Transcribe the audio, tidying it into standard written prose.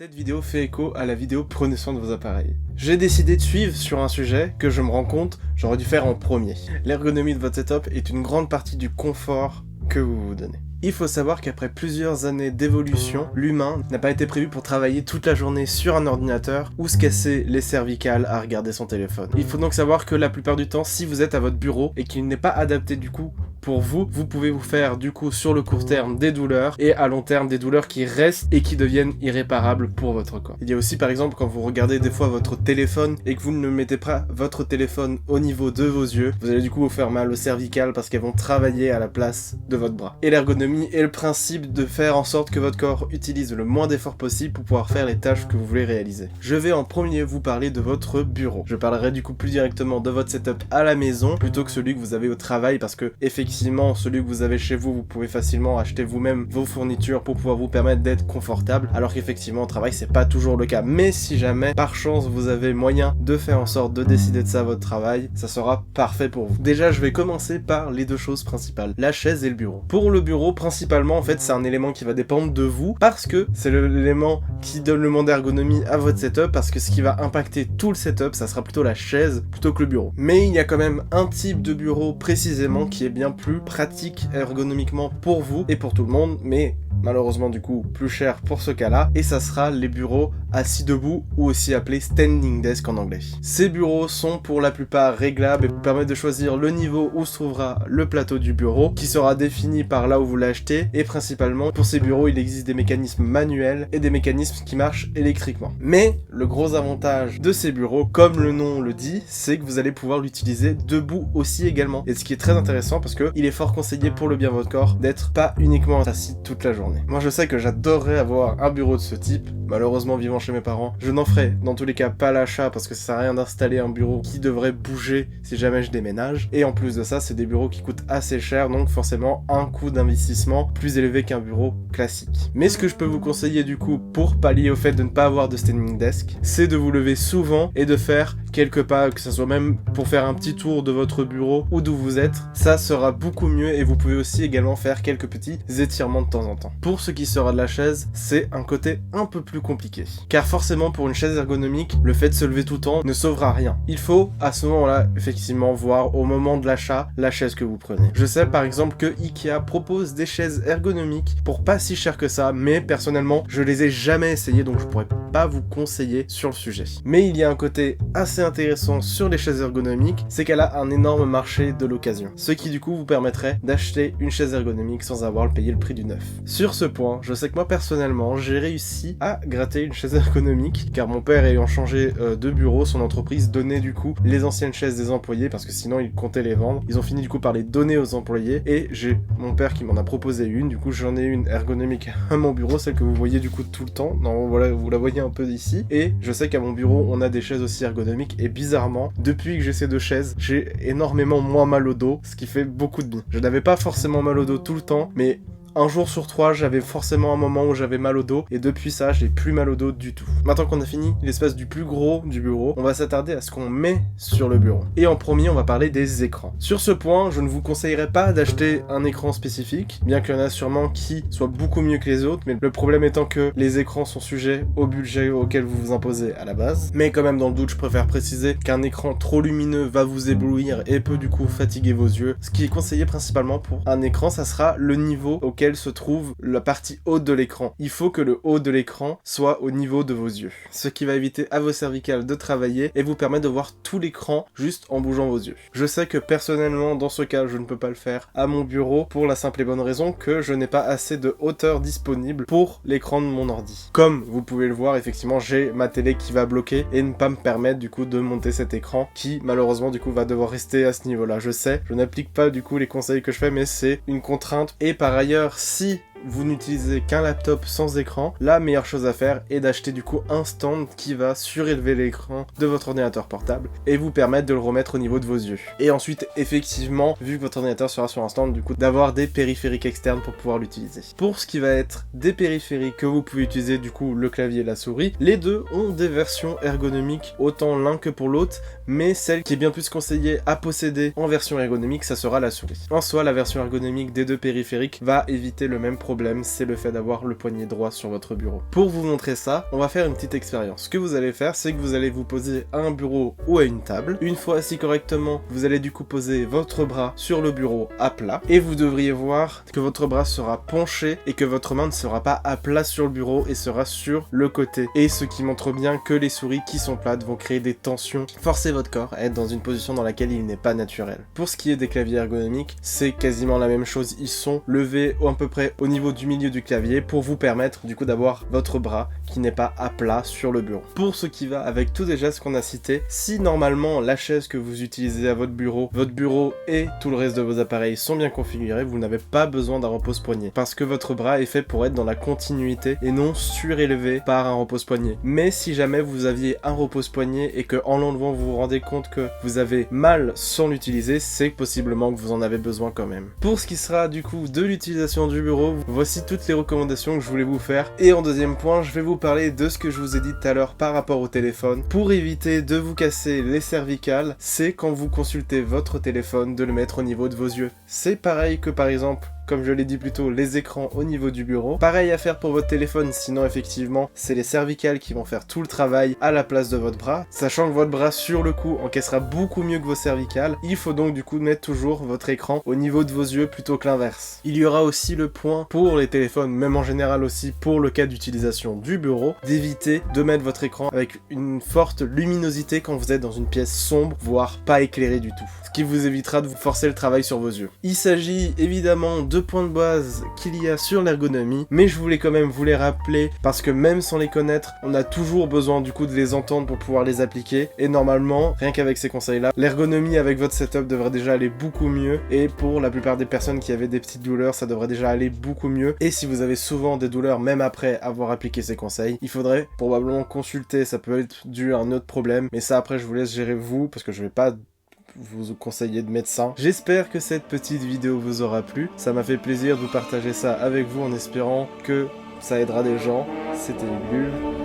Cette vidéo fait écho à la vidéo Prenez soin de vos appareils. J'ai décidé de suivre sur un sujet que je me rends compte j'aurais dû faire en premier. L'ergonomie de votre setup est une grande partie du confort que vous vous donnez. Il faut savoir qu'après plusieurs années d'évolution, l'humain n'a pas été prévu pour travailler toute la journée sur un ordinateur ou se casser les cervicales à regarder son téléphone. Il faut donc savoir que la plupart du temps, si vous êtes à votre bureau et qu'il n'est pas adapté du coup pour vous, vous pouvez vous faire du coup sur le court terme des douleurs et à long terme des douleurs qui restent et qui deviennent irréparables pour votre corps. Il y a aussi par exemple quand vous regardez des fois votre téléphone et que vous ne mettez pas votre téléphone au niveau de vos yeux, vous allez du coup vous faire mal aux cervicales parce qu'elles vont travailler à la place de votre bras. Et l'ergonomie est le principe de faire en sorte que votre corps utilise le moins d'efforts possible pour pouvoir faire les tâches que vous voulez réaliser. Je vais en premier vous parler de votre bureau. Je parlerai du coup plus directement de votre setup à la maison plutôt que celui que vous avez au travail parce que effectivement celui que vous avez chez vous, vous pouvez facilement acheter vous-même vos fournitures pour pouvoir vous permettre d'être confortable alors qu'effectivement au travail c'est pas toujours le cas. Mais si jamais par chance vous avez moyen de faire en sorte de décider de ça à votre travail, ça sera parfait pour vous. Déjà je vais commencer par les deux choses principales, la chaise et le bureau. Pour le bureau principalement en fait c'est un élément qui va dépendre de vous parce que c'est l'élément qui donne le moins d'ergonomie à votre setup parce que ce qui va impacter tout le setup ça sera plutôt la chaise plutôt que le bureau. Mais il y a quand même un type de bureau précisément qui est bien plus pratique ergonomiquement pour vous et pour tout le monde, mais malheureusement du coup plus cher pour ce cas-là, et ça sera les bureaux assis debout ou aussi appelés standing desk en anglais. Ces bureaux sont pour la plupart réglables et vous permettent de choisir le niveau où se trouvera le plateau du bureau qui sera défini par là où vous l'achetez, et principalement pour ces bureaux il existe des mécanismes manuels et des mécanismes qui marchent électriquement. Mais le gros avantage de ces bureaux, comme le nom le dit, c'est que vous allez pouvoir l'utiliser debout aussi également, et ce qui est très intéressant parce que il est fort conseillé pour le bien de votre corps d'être pas uniquement assis toute la journée. Moi je sais que j'adorerais avoir un bureau de ce type, malheureusement vivant chez mes parents, je n'en ferai dans tous les cas pas l'achat parce que ça sert à rien d'installer un bureau qui devrait bouger si jamais je déménage, et en plus de ça c'est des bureaux qui coûtent assez cher, donc forcément un coût d'investissement plus élevé qu'un bureau classique. Mais ce que je peux vous conseiller du coup pour pallier au fait de ne pas avoir de standing desk, c'est de vous lever souvent et de faire quelques pas, que ce soit même pour faire un petit tour de votre bureau ou d'où vous êtes, ça sera beaucoup mieux, et vous pouvez aussi également faire quelques petits étirements de temps en temps. Pour ce qui sera de la chaise, c'est un côté un peu plus compliqué, car forcément pour une chaise ergonomique, le fait de se lever tout le temps ne sauvera rien. Il faut à ce moment-là effectivement voir au moment de l'achat la chaise que vous prenez. Je sais par exemple que Ikea propose des chaises ergonomiques pour pas si cher que ça, mais personnellement je les ai jamais essayées donc je pourrais pas vous conseiller sur le sujet. Mais il y a un côté assez intéressant sur les chaises ergonomiques, c'est qu'elle a un énorme marché de l'occasion, ce qui du coup vous permettrait d'acheter une chaise ergonomique sans avoir à payer le prix du neuf. Sur ce point, je sais que moi personnellement j'ai réussi à gratter une chaise ergonomique car mon père ayant changé de bureau, son entreprise donnait du coup les anciennes chaises des employés parce que sinon il comptait les vendre. Ils ont fini du coup par les donner aux employés et j'ai mon père qui m'en a proposé une, du coup j'en ai une ergonomique à mon bureau, celle que vous voyez du coup tout le temps. Non, voilà, vous la voyez un peu d'ici, et je sais qu'à mon bureau on a des chaises aussi ergonomiques, et bizarrement depuis que j'ai ces deux chaises j'ai énormément moins mal au dos, ce qui fait beaucoup de bien. Je n'avais pas forcément mal au dos tout le temps, mais un jour sur 3, j'avais forcément un moment où j'avais mal au dos, et depuis ça, j'ai plus mal au dos du tout. Maintenant qu'on a fini l'espace du plus gros du bureau, on va s'attarder à ce qu'on met sur le bureau. Et en premier, on va parler des écrans. Sur ce point, je ne vous conseillerais pas d'acheter un écran spécifique, bien qu'il y en a sûrement qui soient beaucoup mieux que les autres, mais le problème étant que les écrans sont sujets au budget auquel vous vous imposez à la base. Mais quand même, dans le doute, je préfère préciser qu'un écran trop lumineux va vous éblouir et peut du coup fatiguer vos yeux. Ce qui est conseillé principalement pour un écran, ça sera le niveau auquel se trouve la partie haute de l'écran. Il faut que le haut de l'écran soit au niveau de vos yeux, ce qui va éviter à vos cervicales de travailler et vous permettre de voir tout l'écran juste en bougeant vos yeux. Je sais que personnellement dans ce cas je ne peux pas le faire à mon bureau pour la simple et bonne raison que je n'ai pas assez de hauteur disponible pour l'écran de mon ordi. Comme vous pouvez le voir, effectivement j'ai ma télé qui va bloquer et ne pas me permettre du coup de monter cet écran qui malheureusement du coup va devoir rester à ce niveau là. Je sais, je n'applique pas du coup les conseils que je fais, mais c'est une contrainte. Et par ailleurs, si vous n'utilisez qu'un laptop sans écran, la meilleure chose à faire est d'acheter du coup un stand qui va surélever l'écran de votre ordinateur portable et vous permettre de le remettre au niveau de vos yeux. Et ensuite, effectivement, vu que votre ordinateur sera sur un stand, du coup, d'avoir des périphériques externes pour pouvoir l'utiliser. Pour ce qui va être des périphériques que vous pouvez utiliser, du coup, le clavier et la souris, les deux ont des versions ergonomiques, autant l'un que pour l'autre, mais celle qui est bien plus conseillée à posséder en version ergonomique, ça sera la souris. En soi, la version ergonomique des deux périphériques va éviter le même problème problème, c'est le fait d'avoir le poignet droit sur votre bureau. Pour vous montrer ça, on va faire une petite expérience. Ce que vous allez faire, c'est que vous allez vous poser à un bureau ou à une table. Une fois assis correctement, vous allez du coup poser votre bras sur le bureau à plat et vous devriez voir que votre bras sera penché et que votre main ne sera pas à plat sur le bureau et sera sur le côté. Et ce qui montre bien que les souris qui sont plates vont créer des tensions, forcer votre corps à être dans une position dans laquelle il n'est pas naturel. Pour ce qui est des claviers ergonomiques, c'est quasiment la même chose. Ils sont levés à peu près au niveau du milieu du clavier pour vous permettre du coup d'avoir votre bras qui n'est pas à plat sur le bureau. Pour ce qui va avec tous les gestes qu'on a cités, si normalement la chaise que vous utilisez à votre bureau et tout le reste de vos appareils sont bien configurés, vous n'avez pas besoin d'un repose-poignet parce que votre bras est fait pour être dans la continuité et non surélevé par un repose-poignet. Mais si jamais vous aviez un repose-poignet et que en l'enlevant vous vous rendez compte que vous avez mal sans l'utiliser, c'est possiblement que vous en avez besoin quand même. Pour ce qui sera du coup de l'utilisation du bureau, voici toutes les recommandations que je voulais vous faire. Et en deuxième point, je vais vous parler de ce que je vous ai dit tout à l'heure par rapport au téléphone. Pour éviter de vous casser les cervicales, c'est quand vous consultez votre téléphone de le mettre au niveau de vos yeux. C'est pareil que par exemple, comme je l'ai dit plus tôt, les écrans au niveau du bureau. Pareil à faire pour votre téléphone, sinon effectivement, c'est les cervicales qui vont faire tout le travail à la place de votre bras. Sachant que votre bras sur le coup encaissera beaucoup mieux que vos cervicales, il faut donc du coup mettre toujours votre écran au niveau de vos yeux plutôt que l'inverse. Il y aura aussi le point pour les téléphones, même en général aussi pour le cas d'utilisation du bureau, d'éviter de mettre votre écran avec une forte luminosité quand vous êtes dans une pièce sombre, voire pas éclairée du tout. Ce qui vous évitera de vous forcer le travail sur vos yeux. Il s'agit évidemment de points de base qu'il y a sur l'ergonomie, mais je voulais quand même vous les rappeler parce que même sans les connaître, on a toujours besoin du coup de les entendre pour pouvoir les appliquer et normalement, rien qu'avec ces conseils-là, l'ergonomie avec votre setup devrait déjà aller beaucoup mieux et pour la plupart des personnes qui avaient des petites douleurs, ça devrait déjà aller beaucoup mieux et si vous avez souvent des douleurs même après avoir appliqué ces conseils, il faudrait probablement consulter, ça peut être dû à un autre problème, mais ça après je vous laisse gérer vous parce que je vais pas vous conseiller de médecin. J'espère que cette petite vidéo vous aura plu. Ça m'a fait plaisir de vous partager ça avec vous en espérant que ça aidera des gens. C'était Bulle.